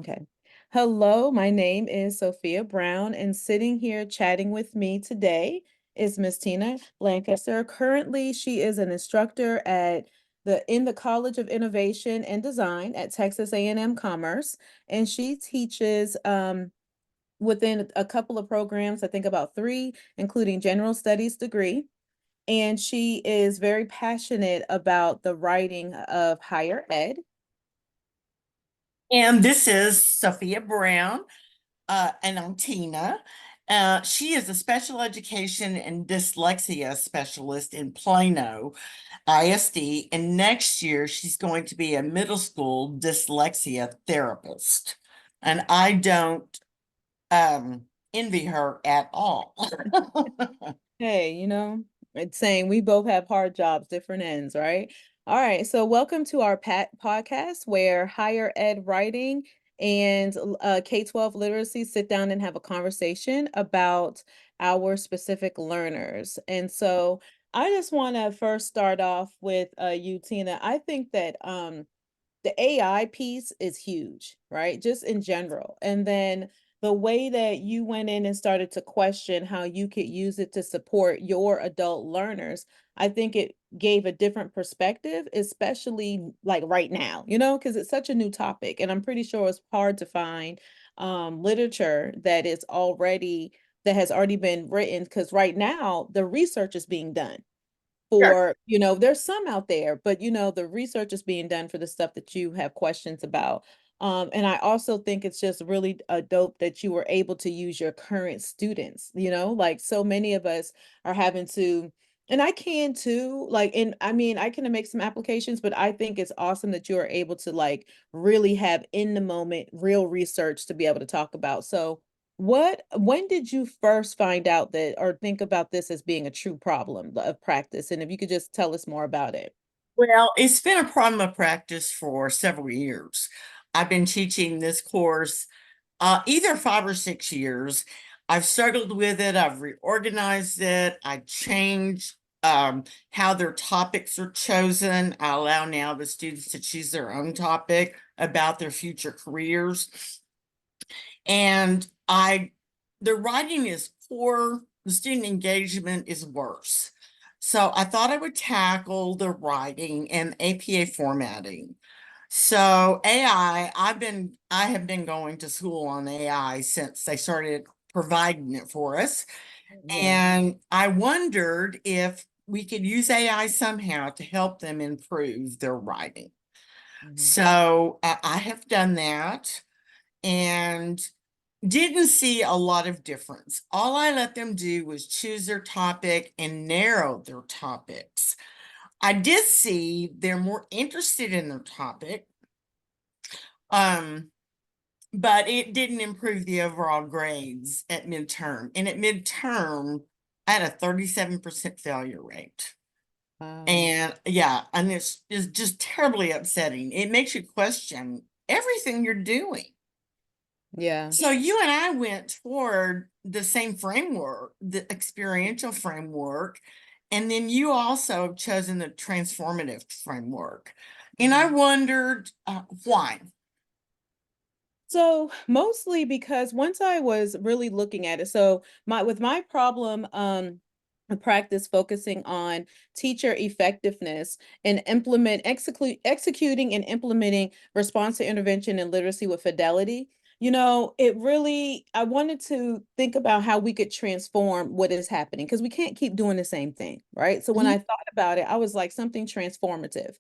Okay. Hello, my name is Sophia Brown, and sitting here chatting with me today is Miss Tina Lancaster. Currently, she is an instructor at the College of Innovation and Design at Texas A&M Commerce, and she teaches within a couple of programs, I think about three, including general studies degree. And she is very passionate about the writing of higher ed. And this is Sophia Brown, and I'm Tina. She is a special education and dyslexia specialist in Plano ISD, and next year she's going to be a middle school dyslexia therapist. And I don't envy her at all. Hey, it's saying we both have hard jobs, different ends, right? All right, so welcome to our podcast where higher ed writing and K-12 literacy sit down and have a conversation about our specific learners. And so I just want to first start off with you, Tina. I think that the AI piece is huge, right? Just in general. And then the way that you went in and started to question how you could use it to support your adult learners, I think it gave a different perspective, especially like right now, because it's such a new topic. And I'm pretty sure it's hard to find literature that has already been written because right now the research is being done Sure. for, there's some out there, but the research is being done for the stuff that you have questions about. And I also think it's just really dope that you were able to use your current students, like so many of us are having to, and I can too, like, and I mean, I can make some applications, but I think it's awesome that you are able to like really have in the moment real research to be able to talk about. So when did you first find out that or think about this as being a true problem of practice? And if you could just tell us more about it. Well, it's been a problem of practice for several years. I've been teaching this course either 5 or 6 years. I've struggled with it. I've reorganized it. I changed how their topics are chosen. I allow now the students to choose their own topic about their future careers. And the writing is poor. The student engagement is worse. So I thought I would tackle the writing and APA formatting. So AI, I have been going to school on AI since they started providing it for us. Yeah. And I wondered if we could use AI somehow to help them improve their writing. Mhm. So I have done that and didn't see a lot of difference. All I let them do was choose their topic and narrow their topics. I did see they're more interested in their topic. Um, but it didn't improve the overall grades at midterm. And at midterm, I had a 37% failure rate. Wow. And yeah, and it's just terribly upsetting. It makes you question everything you're doing. Yeah. So you and I went toward the same framework, the experiential framework, and then you also have chosen the transformative framework. And I Mhm. wondered why. So mostly because once I was really looking at it, so my problem practice focusing on teacher effectiveness and executing and implementing response to intervention and literacy with fidelity. It really I wanted to think about how we could transform what is happening because we can't keep doing the same thing, right? So when Mhm. I thought about it, I was like something transformative.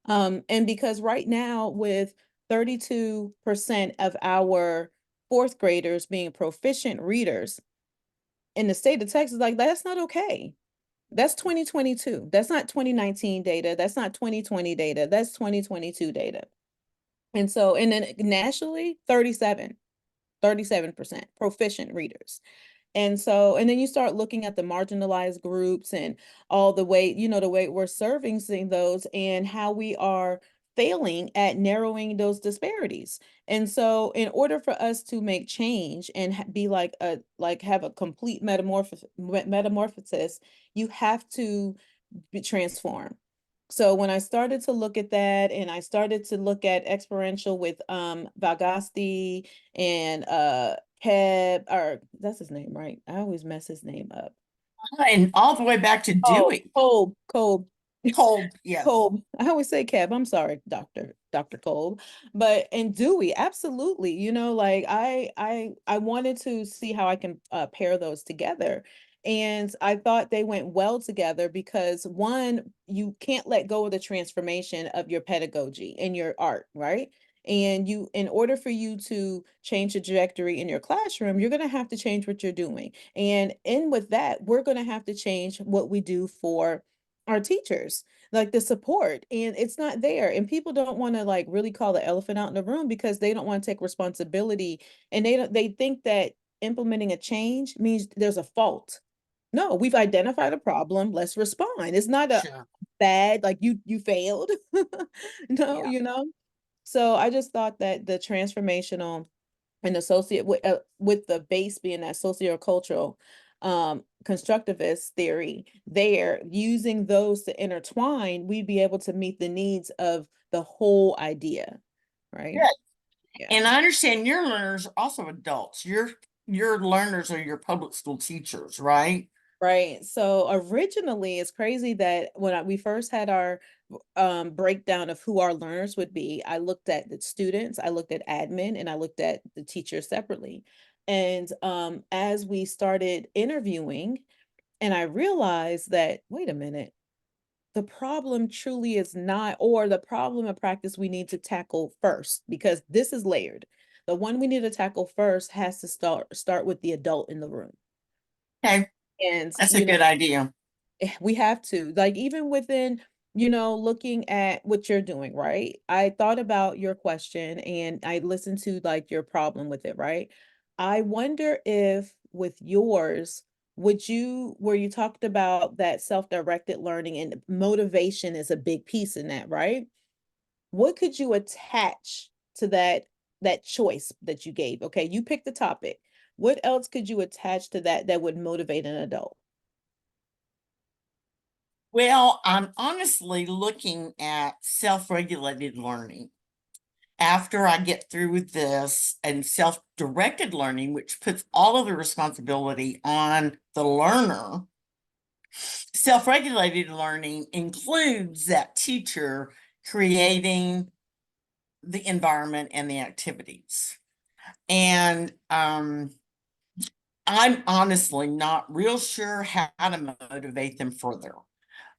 And because right now, with 32% of our fourth graders being proficient readers in the state of Texas, like that's not okay. That's 2022. That's not 2019 data. That's not 2020 data. That's 2022 data. And then nationally, 37% proficient readers. And then you start looking at the marginalized groups and all the way we're servicing those and how we are failing at narrowing those disparities. And so in order for us to make change and be like have a complete metamorphosis, you have to be transformed. So when I started to look at that and I started to look at experiential with Valgasti and Keb, or that's his name, right? I always mess his name up. And all the way back to Oh, Dewey. Kolb. Cold, yes. Kolb. I always say Keb. I'm sorry, Dr. Kolb. But and Dewey, absolutely. Like I wanted to see how I can pair those together. And I thought they went well together because one, you can't let go of the transformation of your pedagogy and your art, right? And in order for you to change the trajectory in your classroom, you're going to have to change what you're doing. And in with that, we're going to have to change what we do for our teachers, like the support, and it's not there, and people don't want to like really call the elephant out in the room because they don't want to take responsibility, and they think that implementing a change means there's a fault. No, we've identified a problem, let's respond. It's not a Sure. bad, like you failed. No, Yeah. so I just thought that the transformational and associate with the base being that sociocultural constructivist theory, there using those to intertwine, we'd be able to meet the needs of the whole idea, right? Good. Yeah. And I understand your learners are also adults. Your learners are your public school teachers, right? Right. So originally, it's crazy that when we first had our breakdown of who our learners would be, I looked at the students, I looked at admin, and I looked at the teachers separately. And as we started interviewing, and I realized that, wait a minute, the problem truly is not, or the problem of practice we need to tackle first, because this is layered. The one we need to tackle first has to start with the adult in the room. Okay, And that's a good idea. we have to, like, even within, looking at what you're doing, right? I thought about your question and I listened to like your problem with it, right? I wonder if with yours, where you talked about that self-directed learning and motivation is a big piece in that, right? What could you attach to that choice that you gave? Okay, you picked the topic. What else could you attach to that would motivate an adult? Well, I'm honestly looking at self-regulated learning. After I get through with this and self-directed learning, which puts all of the responsibility on the learner, self-regulated learning includes that teacher creating the environment and the activities. And I'm honestly not real sure how to motivate them further.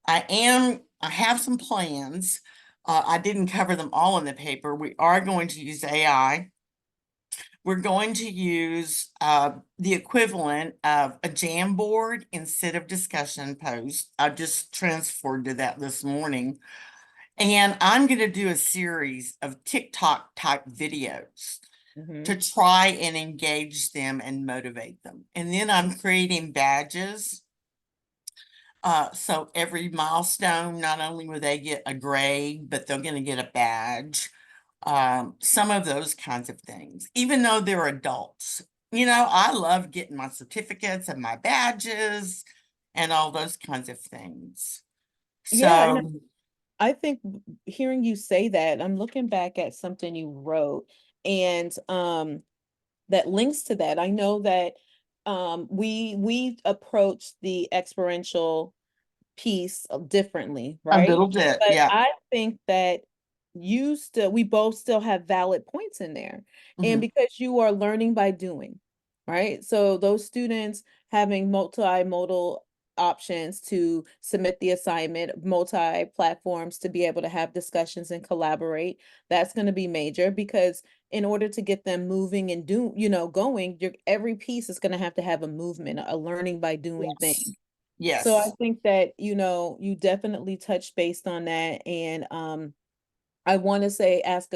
I have some plans. I didn't cover them all in the paper. We are going to use AI. We're going to use the equivalent of a Jamboard instead of discussion post. I just transferred to that this morning. And I'm going to do a series of TikTok type videos Mm-hmm. to try and engage them and motivate them. And then I'm creating badges. So every milestone, not only will they get a grade, but they're going to get a badge. Some of those kinds of things, even though they're adults. I love getting my certificates and my badges and all those kinds of things. Yeah, and So I think hearing you say that, I'm looking back at something you wrote, and that links to that. I know that we approach the experiential piece differently, a right? little bit, But yeah. I think that we both still have valid points in there. And Mhm. because you are learning by doing, right? So those students having multimodal options to submit the assignment, multi-platforms to be able to have discussions and collaborate, that's going to be major because in order to get them moving and going, every piece is going to have a movement, a learning by doing Yes. thing. So I Yes. think that, you definitely touched based on that. And I want to say, ask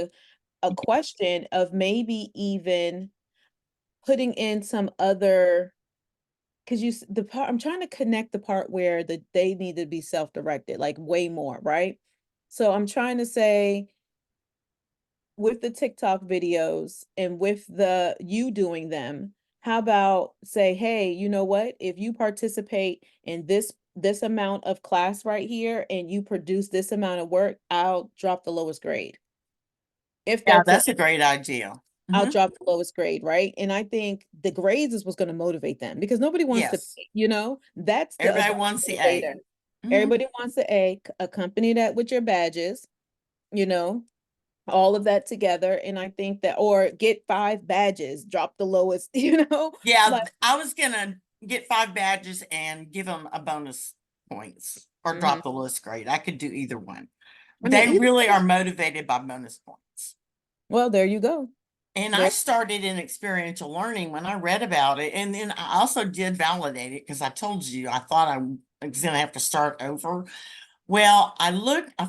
a question of maybe even putting in some other, because the part I'm trying to connect the part where they need to be self-directed, like way more, right? So I'm trying to say, with the TikTok videos and with you doing them, how about say, hey, you know what? If you participate in this this amount of class right here and you produce this amount of work, I'll drop the lowest grade. If Yeah, that's it, that's a great idea. I'll Mhm. drop the lowest grade, right? And I think the grades is what's going to motivate them because nobody wants to, Yes. that's the Everybody adult wants the motivator. A. Mhm. Everybody wants the A, accompany that with your badges, you know, all of that together. And I think that, or get 5 badges, drop the lowest, Yeah, like, I was gonna get 5 badges and give them a bonus points or mhm. drop the lowest grade. I could do either one. I mean, They either really way. are motivated by bonus points. Well, there you go. And I There. started in experiential learning when I read about it. And then I also did validate it because I told you I thought I was going to have to start over. Well, I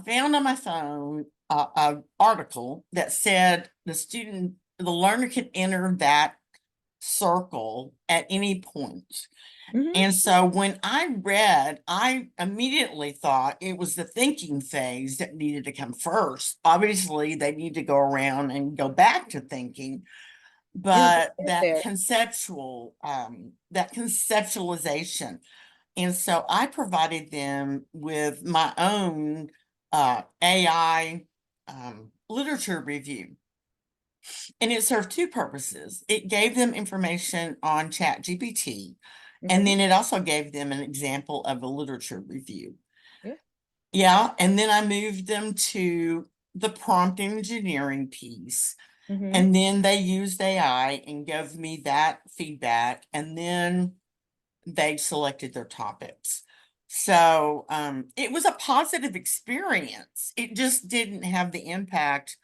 found on my phone an article that said the learner could enter that circle at any point. Mhm. And so when I read, I immediately thought it was the thinking phase that needed to come first. Obviously, they need to go around and go back to thinking, You're gonna but get there. that conceptualization. And so I provided them with my own AI literature review. And it served two purposes. It gave them information on ChatGPT, and Mhm. then it also gave them an example of a literature review. Yeah. Yeah, and then I moved them to the prompt engineering piece. Mhm. And then they used AI and gave me that feedback. And then they selected their topics. So it was a positive experience. It just didn't have the impact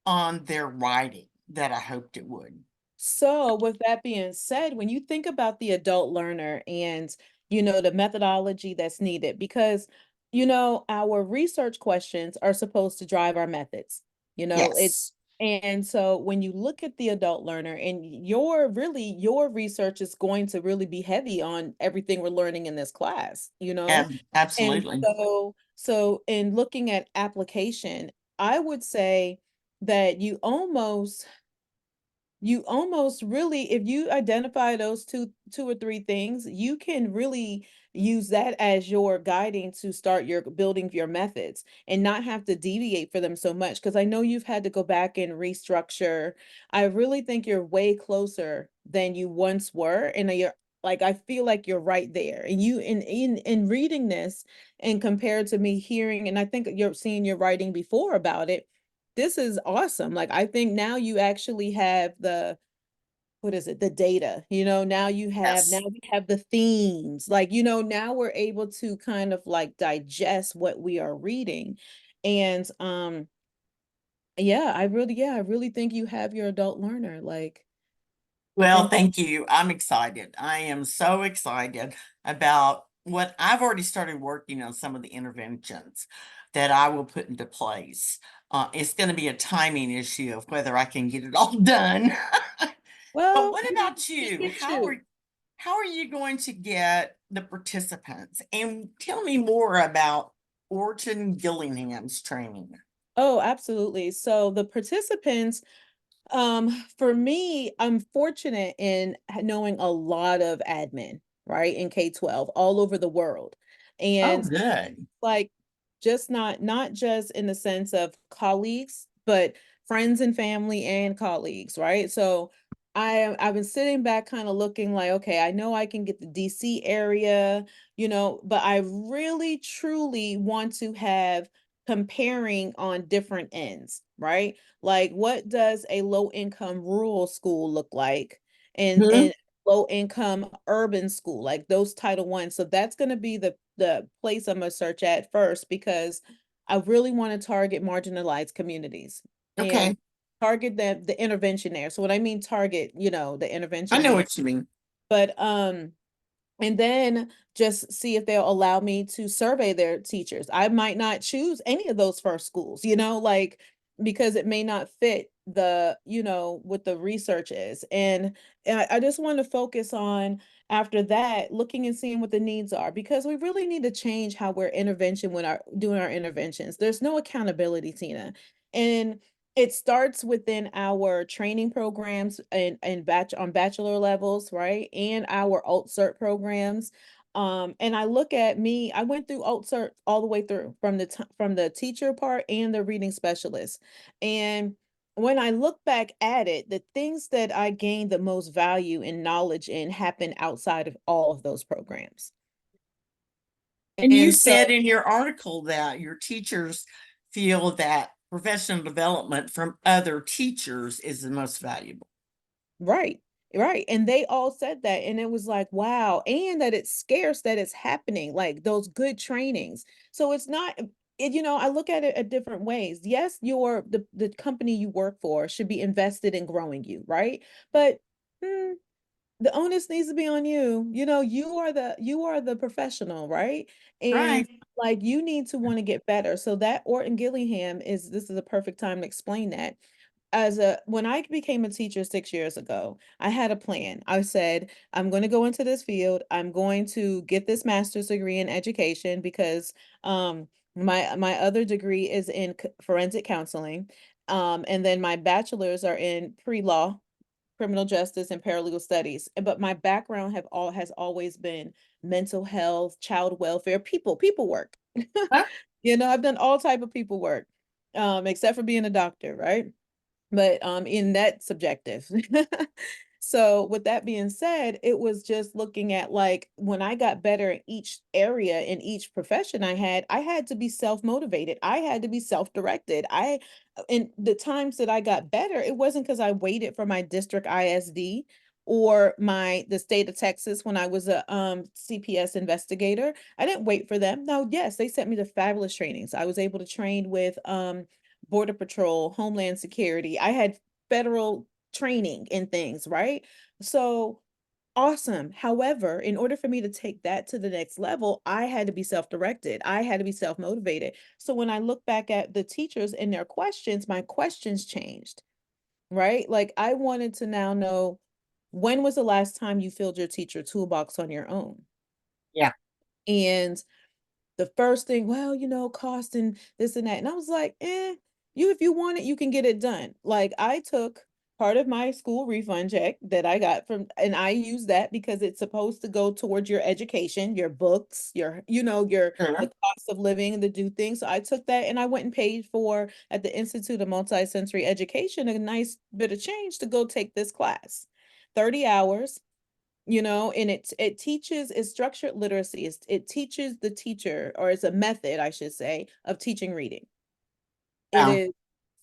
on their writing that I hoped it would. So, with that being said, when you think about the adult learner and, the methodology that's needed, because, our research questions are supposed to drive our methods, it, Yes, and so when you look at the adult learner and your research is going to really be heavy on everything we're learning in this class, and absolutely. so in looking at application, I would say that you almost really, if you identify those two or three things, you can really use that as your guiding to start your building your methods and not have to deviate for them so much. Because I know you've had to go back and restructure. I really think you're way closer than you once were, and you're like, I feel like you're right there. And you in reading this and compared to me hearing, and I think you're seeing your writing before about it, this is awesome. Like, I think now you actually have the, what is it? The data, now Yes. we have the themes. Like, now we're able to kind of like digest what we are reading. And yeah, I really think you have your adult learner. Like, Well, and thank you. I'm excited. I am so excited about what I've already started working on some of the interventions that I will put into place. It's going to be a timing issue of whether I can get it all done. But well, what about you you? get to. How are you going to get the participants? And tell me more about Orton Gillingham's training. Oh, absolutely. So the participants, for me, I'm fortunate in knowing a lot of admin, right, in K-12 all over the world. Oh, And good. like, just not just in the sense of colleagues, but friends and family and colleagues, right? So I've been sitting back kind of looking like, okay, I know I can get the DC area, but I really truly want to have comparing on different ends, right? Like, what does a low income rural school look like? And Mhm. low income urban school, like those Title 1. So that's going to be the place I'm gonna search at first because I really want to target marginalized communities and Okay. target the intervention there. So when I mean target, the I intervention know there. what you mean. But and then just see if they'll allow me to survey their teachers. I might not choose any of those first schools, like, because it may not fit what the research is. And I just want to focus on, after that, looking and seeing what the needs are, because we really need to change how we're intervention when our doing our interventions. There's no accountability, Tina. And it starts within our training programs and batch on bachelor levels, right? And our alt cert programs. And I look at me, I went through alt cert all the way through from from the teacher part and the reading specialist. And when I look back at it, the things that I gained the most value and knowledge in happen outside of all of those programs. And you And so, said in your article that your teachers feel that professional development from other teachers is the most valuable. right, right. And they all said that. And it was like, wow. And that it's scarce that it's happening, like those good trainings. So it's not, I look at it at different ways. Yes, the company you work for should be invested in growing you, right? But hmm, the onus needs to be on you. You are the professional, right? And Right. like you need to want to get better. So that Orton Gillingham this is a perfect time to explain that. When I became a teacher 6 years ago, I had a plan. I said, I'm going to go into this field. I'm going to get this master's degree in education because my other degree is in forensic counseling. And then my bachelor's are in pre-law, criminal justice, and paralegal studies. But my background has always been mental health, child welfare, people work. Huh? I've done all type of people work, except for being a doctor, right? But in that subjective. So with that being said, it was just looking at like when I got better in each area in each profession I had to be self-motivated. I had to be self-directed. I In the times that I got better, it wasn't because I waited for my district ISD or the state of Texas when I was a CPS investigator. I didn't wait for them. No, yes, they sent me to fabulous trainings. I was able to train with Border Patrol, Homeland Security. I had federal training and things, right? So awesome. However, in order for me to take that to the next level, I had to be self-directed. I had to be self-motivated. So when I look back at the teachers and their questions, my questions changed, right? Like I wanted to now know, when was the last time you filled your teacher toolbox on your own? Yeah. And the first thing, well, cost and this and that. And I was like, if you want it, you can get it done. Like I took part of my school refund check that I got and I use that because it's supposed to go towards your education, your books, the Sure. cost of living and the do things. So I took that and I went and paid for at the Institute of Multisensory Education a nice bit of change to go take this class. 30 hours, and it teaches it's structured literacy. It teaches the teacher, or it's a method, I should say, of teaching reading. It Yeah. is.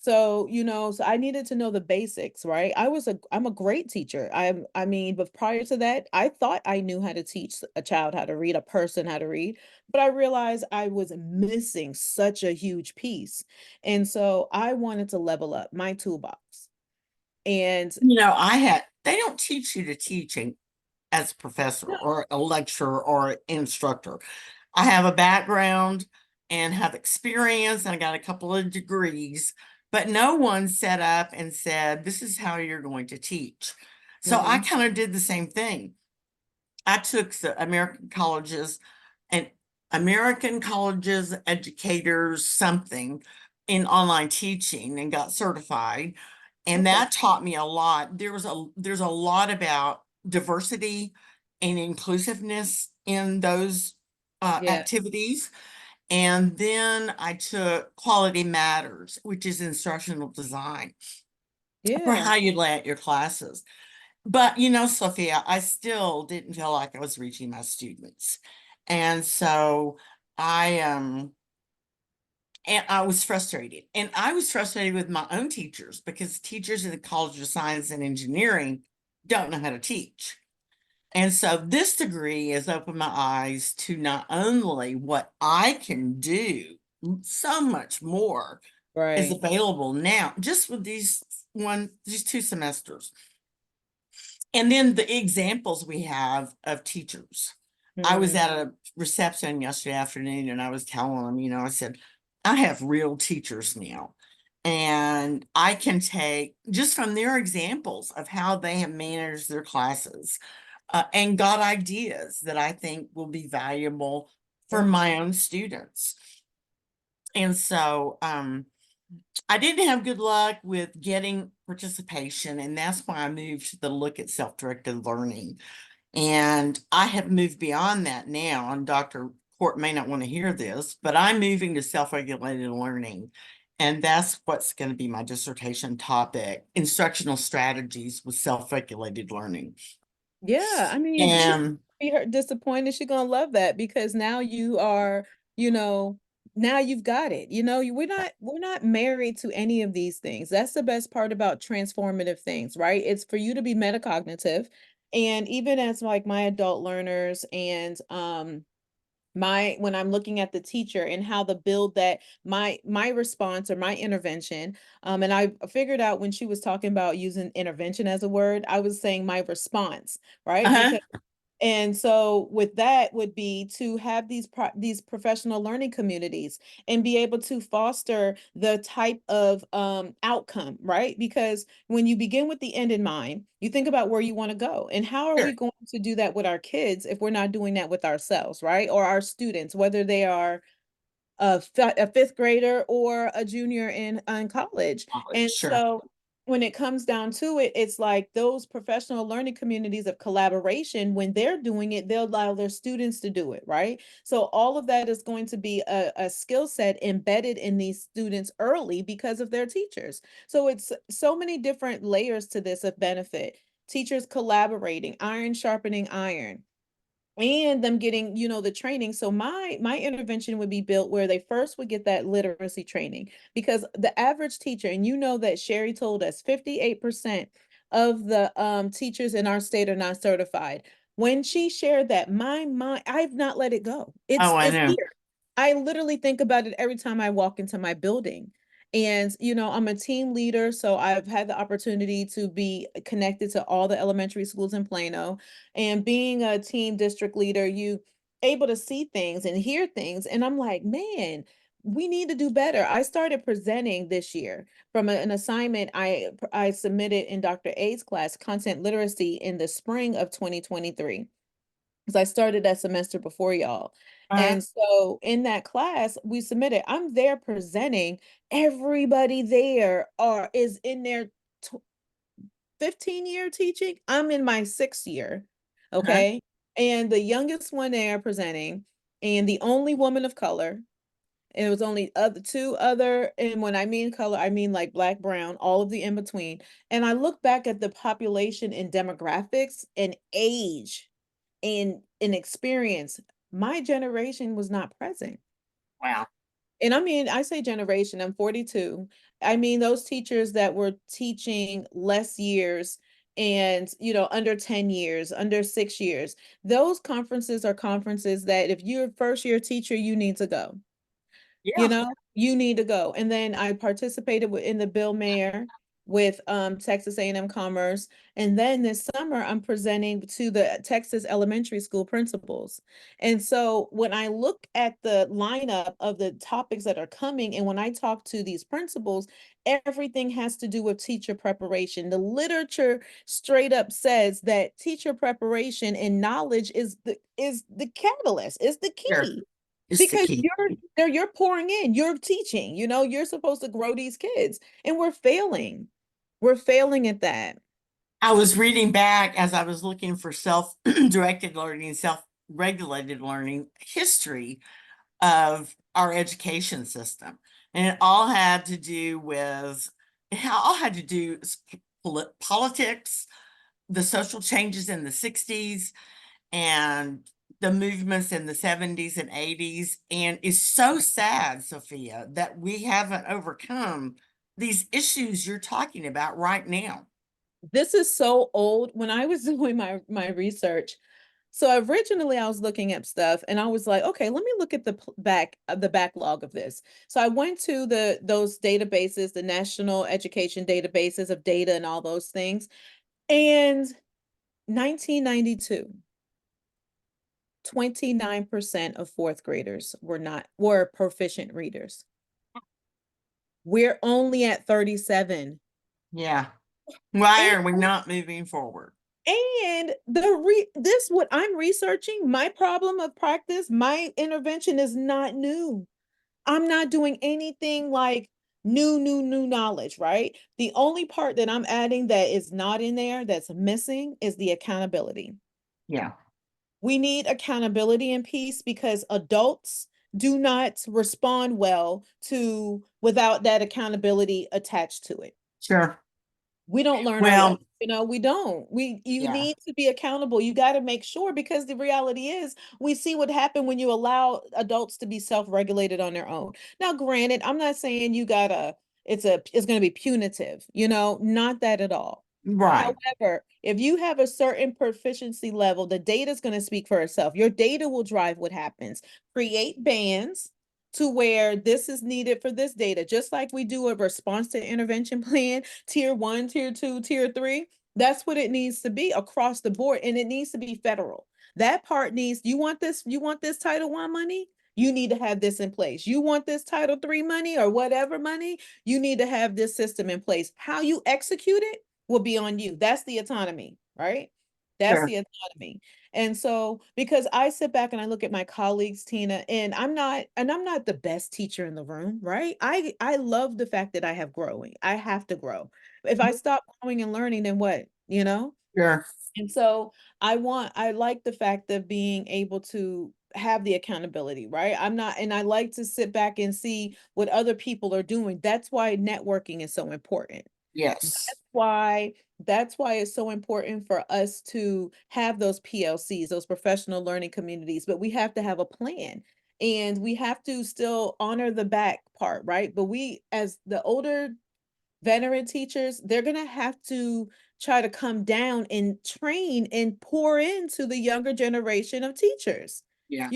So, so I needed to know the basics, right? I'm a great teacher. I mean, but prior to that, I thought I knew how to teach a child how to read, a person how to read, but I realized I was missing such a huge piece. And so I wanted to level up my toolbox. And They don't teach you to teaching as a professor no, or a lecturer or instructor. I have a background and have experience, and I got a couple of degrees, but no one set up and said, this is how you're going to teach. So I mm-mm, kind of did the same thing. I took the and American colleges, educators, something in online teaching and got certified. And okay. that taught me a lot. There's a lot about diversity and inclusiveness in those Yeah. activities. And then I took Quality Matters, which is instructional design for Yeah. how you lay out your classes. But Sophia, I still didn't feel like I was reaching my students. And so I and I was frustrated. And I was frustrated with my own teachers because teachers in the College of Science and Engineering don't know how to teach. And so this degree has opened my eyes to not only what I can do, so much more is Right. available now just with these 2 semesters. And then the examples we have of teachers. I was Mm, at a reception yesterday afternoon and I was telling them, I said, I have real teachers now. And I can take just from their examples of how they have managed their classes and got ideas that I think will be valuable for yeah. my own students. And so I didn't have good luck with getting participation, and that's why I moved to the look at self-directed learning. And I have moved beyond that now, and Dr. Court may not want to hear this, but I'm moving to self-regulated learning. And that's what's going to be my dissertation topic, instructional strategies with self-regulated learning. Yeah, I mean, she And be her disappointed. She's gonna love that because now you are, you know, now you've got it. We're not married to any of these things. That's the best part about transformative things, right? It's for you to be metacognitive. And even as like my adult learners and my when I'm looking at the teacher and how to build that my response or my intervention, and I figured out when she was talking about using intervention as a word, I was saying my response, right? uh-huh, Because and so with that would be to have these professional learning communities and be able to foster the type of outcome, right? Because when you begin with the end in mind, you think about where you want to go. And how are we sure, going to do that with our kids if we're not doing that with ourselves, right? Or our students, whether they are a fifth grader or a junior in college. And sure. so when it comes down to it, it's like those professional learning communities of collaboration, when they're doing it, they'll allow their students to do it, right? So all of that is going to be a skill set embedded in these students early because of their teachers. So it's so many different layers to this of benefit. Teachers collaborating, iron sharpening iron, and them getting the training. So my intervention would be built where they first would get that literacy training, because the average teacher, and that Sherry told us 58% of the teachers in our state are not certified. When she shared that, my mind, I've not let it go. it's Oh, I it's know. here. I literally think about it every time I walk into my building. And I'm a team leader, so I've had the opportunity to be connected to all the elementary schools in Plano. And being a team district leader, you able to see things and hear things. And I'm like, man, we need to do better. I started presenting this year from an assignment I submitted in Dr. A's class, content literacy, in the spring of 2023. Because I started that semester before y'all. Uh-huh, And so in that class, we submitted. I'm there presenting. Everybody there is in their 15-year teaching. I'm in my 6th year. uh-huh. Okay. And the youngest one there presenting, and the only woman of color. And it was only two other, and when I mean color, I mean like black, brown, all of the in between. And I look back at the population and demographics and age and experience. My generation was not present. Wow. And I mean, I say generation, I'm 42. I mean, those teachers that were teaching less years and, under 10 years, under 6 years, those conferences are conferences that if you're a first year teacher, you need to go. Yeah. You need to go. And then I participated in the Bill Mayer with Texas A&M Commerce. And then this summer, I'm presenting to the Texas elementary school principals. And so when I look at the lineup of the topics that are coming, and when I talk to these principals, everything has to do with teacher preparation. The literature straight up says that teacher preparation and knowledge is the catalyst, is the Sure. key, It's the because key. you're pouring in, you're teaching, you're supposed to grow these kids, and we're failing at that. I was reading back as I was looking for self-directed learning, self-regulated learning history of our education system. And it all had to do with, it all had to do politics, the social changes in the 60s, and the movements in the 70s and 80s. And it's so sad, Sophia, that we haven't overcome these issues you're talking about right now. This is so old. When I was doing my research, so originally I was looking up stuff and I was like, okay, let me look at the backlog of this. So I went to those databases, the national education databases of data and all those things. And 1992, 29% of fourth graders were proficient readers. We're only at 37. Yeah. Why And are we not moving forward? this what I'm researching, my problem of practice, my intervention is not new. I'm not doing anything like new knowledge, right? The only part that I'm adding that is not in there, that's missing, is the accountability. Yeah. We need accountability and peace because adults do not respond well to without that accountability attached to it. Sure. We don't learn our lesson. Well, We don't. You yeah. need to be accountable. You got to make sure because the reality is we see what happened when you allow adults to be self-regulated on their own. Now, granted, I'm not saying you gotta it's gonna be punitive, not that at all. Right. However, if you have a certain proficiency level, the data is going to speak for itself. Your data will drive what happens. Create bands to where this is needed for this data, just like we do a response to intervention plan, tier one, tier two, tier three. That's what it needs to be across the board, and it needs to be federal. That part needs, you want this Title One money? You need to have this in place. You want this Title Three money or whatever money? You need to have this system in place. How you execute it will be on you. That's the autonomy, right? That's Sure. the autonomy. And so because I sit back and I look at my colleagues, Tina, and I'm not the best teacher in the room, right? I love the fact that I have growing. I have to grow. If I stop growing and learning, then what? Sure. And so I like the fact of being able to have the accountability, right? I'm not, and I like to sit back and see what other people are doing. That's why networking is so important. Yes. That's why it's so important for us to have those PLCs, those professional learning communities, but we have to have a plan and we have to still honor the back part, right? But we, as the older veteran teachers, they're going to have to try to come down and train and pour into the younger generation of teachers. Yeah.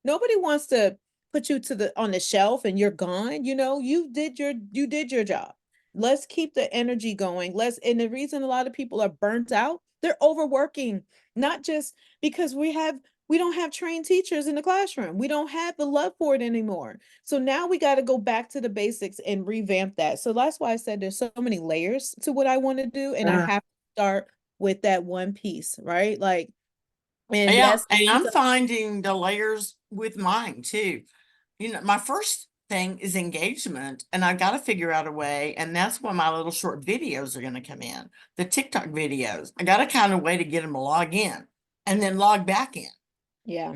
Nobody wants to put you to the on the shelf and you're gone. You did your job. Let's keep the energy going. And the reason a lot of people are burnt out, they're overworking, not just because we don't have trained teachers in the classroom. We don't have the love for it anymore. So now we got to go back to the basics and revamp that. So that's why I said there's so many layers to what I want to do. And I Sure. have to start with that one piece, right? Like, and Yeah. that's And I'm finding the layers with mine too. My first thing is engagement, and I got to figure out a way. And that's when my little short videos are going to come in, the TikTok videos. I got to kind of way to get them to log in and then log back in. yeah.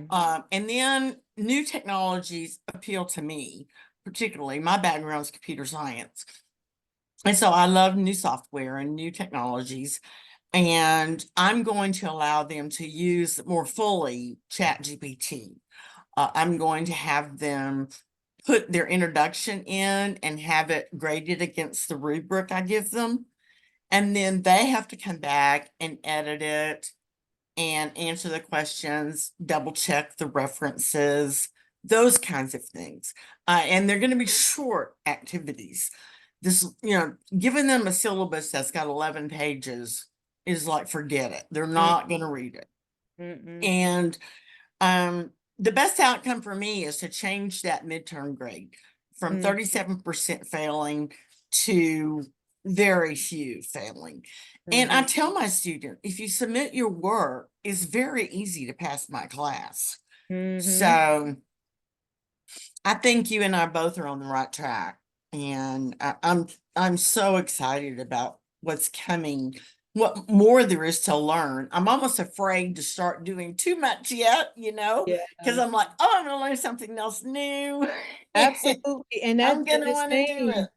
And then new technologies appeal to me, particularly my background is computer science. And so I love new software and new technologies. And I'm going to allow them to use more fully ChatGPT. I'm going to have them put their introduction in and have it graded against the rubric I give them. And then they have to come back and edit it and answer the questions, double check the references, those kinds of things. And they're going to be short activities. Giving them a syllabus that's got 11 pages is like, forget it. They're Mm, not going to read it. mm, And the best outcome for me is to change that midterm grade from mm, 37% failing to very few failing. And I mhm. tell my student, if you submit your work, it's very easy to pass my class. Mhm. So I think you and I both are on the right track. And I'm so excited about what's coming, what more there is to learn. I'm almost afraid to start doing too much yet, Yeah. because I'm like, oh, I'm gonna learn something else new. Absolutely. And I'm and gonna the want to do same. it.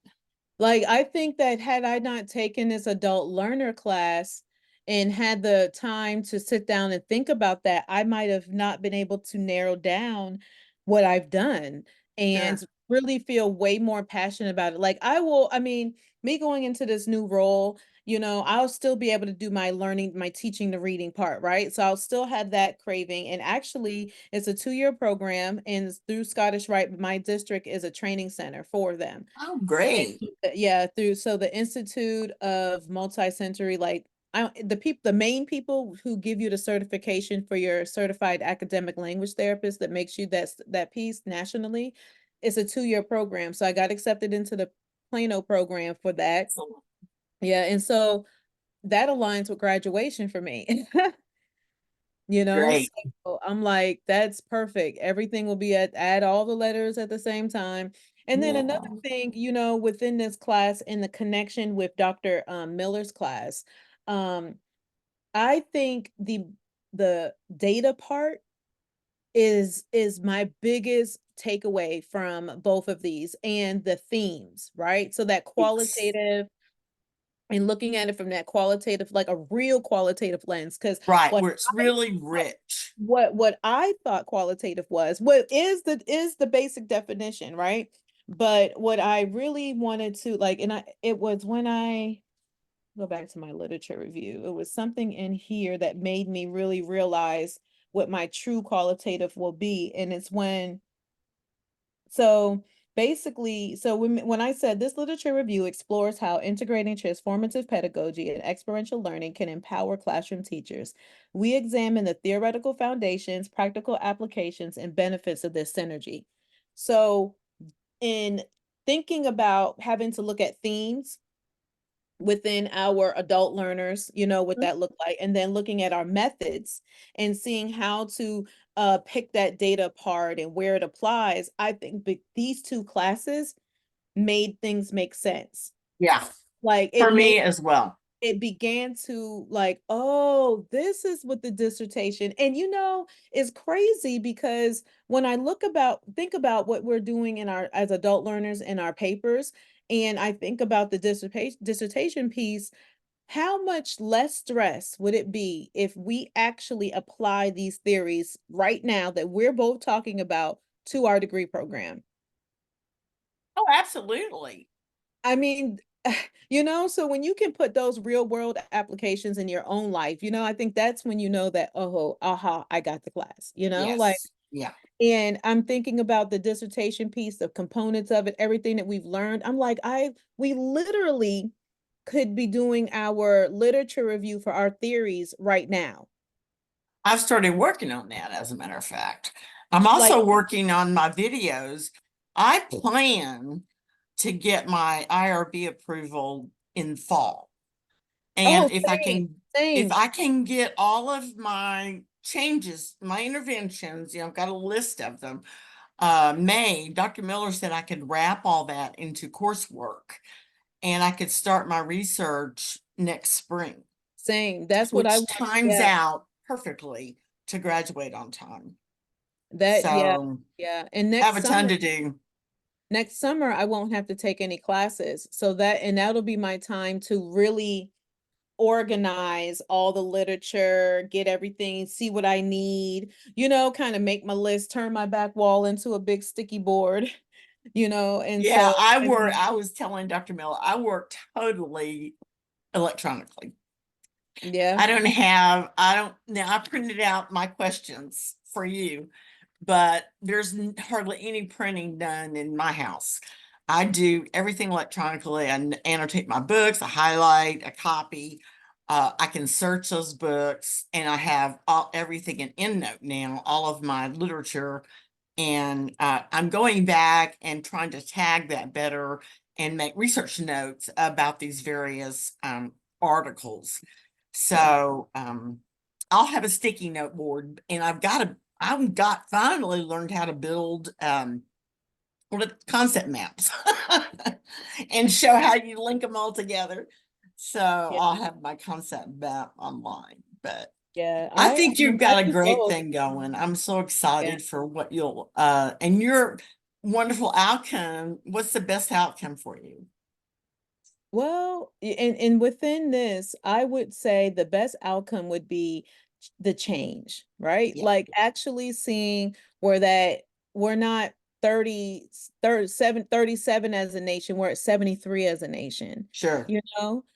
Like, I think that had I not taken this adult learner class and had the time to sit down and think about that, I might have not been able to narrow down what I've done and Sure. really feel way more passionate about it. Like, I mean, me going into this new role, I'll still be able to do my learning, my teaching the reading part, right? So I'll still have that craving. And actually, it's a 2-year program and it's through Scottish Rite. My district is a training center for them. Oh, And great. yeah, through so the Institute of Multisensory, like the main people who give you the certification for your certified academic language therapist that makes you that piece nationally, it's a 2-year program. So I got accepted into the Plano program for that. Excellent. Yeah, and so that aligns with graduation for me. Great. So I'm like, that's perfect. Everything will be add all the letters at the same time. And then Yeah. another thing, within this class in the connection with Dr. Miller's class, um, I think the data part is my biggest takeaway from both of these, and the themes, right? So that Yes. qualitative, and looking at it from that qualitative, like a real qualitative lens. Because Right, what where it's I really rich. what I thought qualitative was, what is the basic definition, right? But what I really wanted to like, and I it was when I go back to my literature review, it was something in here that made me really realize what my true qualitative will be. And it's when, so basically, so when I said this literature review explores how integrating transformative pedagogy and experiential learning can empower classroom teachers, we examine the theoretical foundations, practical applications, and benefits of this synergy. So in thinking about having to look at themes within our adult learners, what that look like, and then looking at our methods and seeing how to pick that data apart and where it applies, I think these two classes made things make sense. Yeah, Like for me as well. it began to like, oh, this is what the dissertation, and is crazy because when I think about what we're doing in our as adult learners in our papers, and I think about the dissertation piece, how much less stress would it be if we actually apply these theories right now that we're both talking about to our degree program? Oh, absolutely. I mean, so when you can put those real world applications in your own life, I think that's when you know that, oh, aha, I got the class, like, Yes. Yeah. and I'm thinking about the dissertation piece, the components of it, everything that we've learned. I'm like, we literally could be doing our literature review for our theories right now. I've started working on that, as a matter of fact. I'm Like, also working on my videos. I plan to get my IRB approval in fall. oh, And same, if same, I can get all of my changes, my interventions, I've got a list of them. Dr. Miller said I could wrap all that into coursework and I could start my research next spring, same. That's what I which want. times Yeah, out perfectly to graduate on time. yeah, So yeah. And I have a ton to do. next summer I won't have to take any classes. So that'll be my time to really organize all the literature, get everything, see what I need, kind of make my list, turn my back wall into a big sticky board, and Yeah, so I mean, I was telling Dr. Miller, I work totally electronically. yeah, Now I printed out my questions for you, but there's hardly any printing done in my house. I do everything electronically. Annotate my books, I highlight, I copy. I can search those books, and I have everything in EndNote now, all of my literature. And I'm going back and trying to tag that better and make research notes about these various articles. yeah, So I'll have a sticky note board, and I've got finally learned how to build concept maps and show how you link them all together. So yeah, I'll have my concept map online. But yeah. I I think mean, you've I got a do great both. thing going. I'm so Yeah. excited for what you'll and your wonderful outcome. What's the best outcome for you? Well, and within this, I would say the best outcome would be the change, right? Yeah, Like actually seeing where that we're not 37 as a nation, we're at 73 as a nation, sure.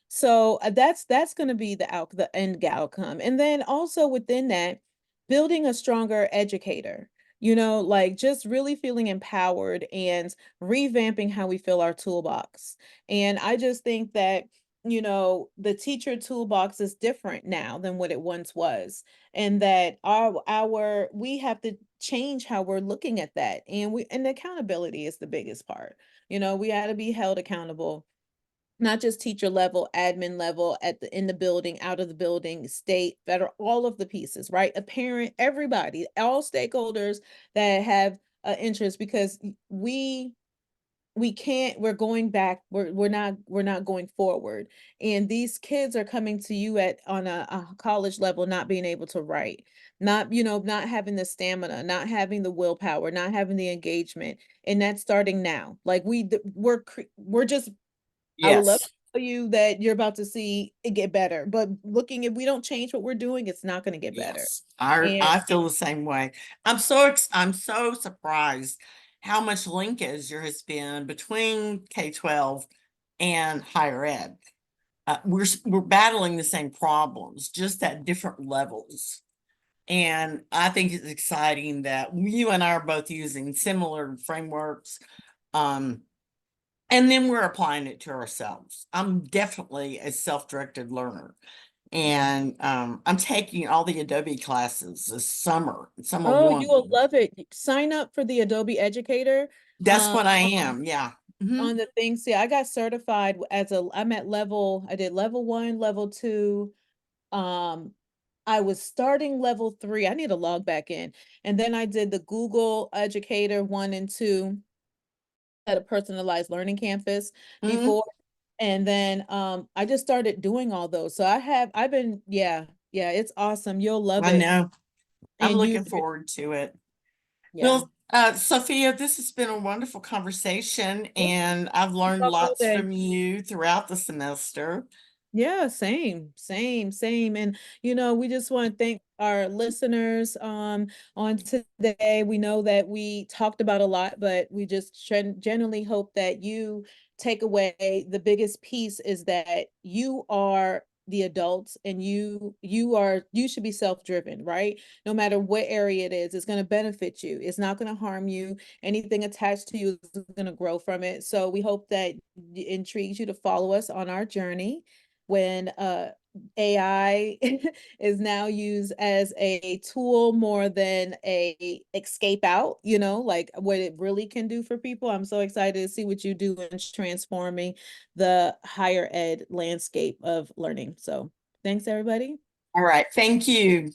So that's going to be the end outcome. And then also within that, building a stronger educator, like just really feeling empowered and revamping how we fill our toolbox. And I just think that, the teacher toolbox is different now than what it once was. And that we have to change how we're looking at that. And accountability is the biggest part. We got to be held accountable, not just teacher level, admin level, in the building, out of the building, state, federal, all of the pieces, right? A parent, everybody, all stakeholders that have interest, because we we can't, we're going back, we're not going forward. And these kids are coming to you at on a college level not being able to write, not, not having the stamina, not having the willpower, not having the engagement. And that's starting now. Like we're just, I would love to Yes. tell you that you're about to see it get better, but looking, if we don't change what we're doing, it's not going to get better. Yes, And I feel the same way. I'm so surprised how much linkage there has been between K-12 and higher ed. We're battling the same problems, just at different levels. And I think it's exciting that you and I are both using similar frameworks. Um, and then we're applying it to ourselves. I'm definitely a self-directed learner. And I'm taking all the Adobe classes this summer. Some of oh, one. you will love it. Sign up for the Adobe Educator. That's what I am. Yeah. Mhm. On the thing. See, I got certified I'm at level, I did level one, level two. Um, I was starting level three. I need to log back in. And then I did the Google Educator one and two at a personalized learning campus Mhm. before. And then I just started doing all those. So I've been, yeah, yeah, it's awesome. You'll love I it. know. I'm And looking forward to it. yeah. Well, Sophia, this has been a wonderful conversation, Yeah, and I've learned talk all lots day. from you throughout the semester. Yeah, same, same, same. And we just want to thank our listeners on today. We know that we talked about a lot, but we just generally hope that you take away the biggest piece is that you are the adults and you should be self-driven, right? No matter what area it is, it's going to benefit you. It's not going to harm you. Anything attached to you is going to grow from it. So we hope that it intrigues you to follow us on our journey when AI is now used as a tool more than a escape out, like what it really can do for people. I'm so excited to see what you do in transforming the higher ed landscape of learning. So thanks, everybody. All right. Thank you.